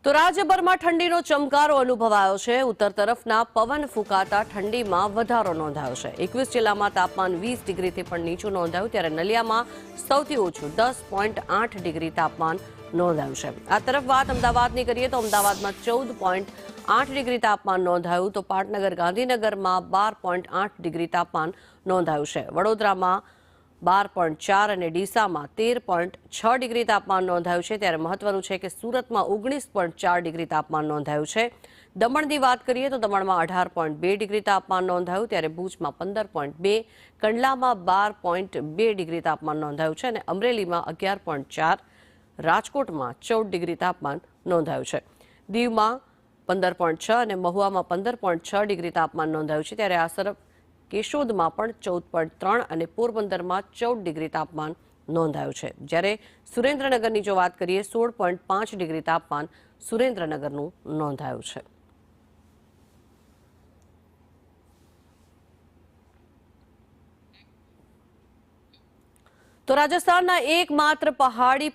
તો રાજ્યભરમાં ઠંડીનો ચમકારો અનુભવાયો છે। ઉત્તર તરફના પવન ફૂંકાતા ઠંડીમાં વધારો નોંધાયો છે। 21 જિલ્લામાં તાપમાન 20 ડિગ્રીથી પણ નીચું નોંધાયું, ત્યારે નલિયામાં સૌથી ઓછું 10.8 ડિગ્રી તાપમાન નોંધાયું છે। આ તરફ વાત અમદાવાદની કરીએ તો અમદાવાદમાં 14.8 ડિગ્રી તાપમાન નોંધાયું, તો પાટનગર ગાંધીનગરમાં 12.8 ડિગ્રી તાપમાન નોંધાયું છે। વડોદરામાં 12.4 અને ડીસામાં 13.6 ડિગ્રી તાપમાન નોંધાયું છે। ત્યારે મહત્વનું છે કે સુરતમાં 19.4 ડિગ્રી તાપમાન નોંધાયું છે। દમણની વાત કરીએ તો દમણમાં 18.2 ડિગ્રી તાપમાન નોંધાયું, ત્યારે ભુજમાં 15.2, કંડલામાં 12.2 ડિગ્રી તાપમાન નોંધાયું છે અને અમરેલીમાં 11.4, રાજકોટમાં 14 ડિગ્રી તાપમાન નોંધાયું છે। દીવમાં 15.6 અને મહુવામાં 15.6 ડિગ્રી તાપમાન નોંધાયું છે। ત્યારે આ તરફ કેશોદમાં પણ 14.3 અને પોરબંદરમાં 14 ડિગ્રી તાપમાન નોંધાયું છે। જ્યારે સુરેન્દ્રનગરની જો વાત કરીએ 16.5 ડિગ્રી તાપમાન સુરેન્દ્રનગરનું નોંધાયું છે। તો રાજસ્થાનના એકમાત્ર પહાડી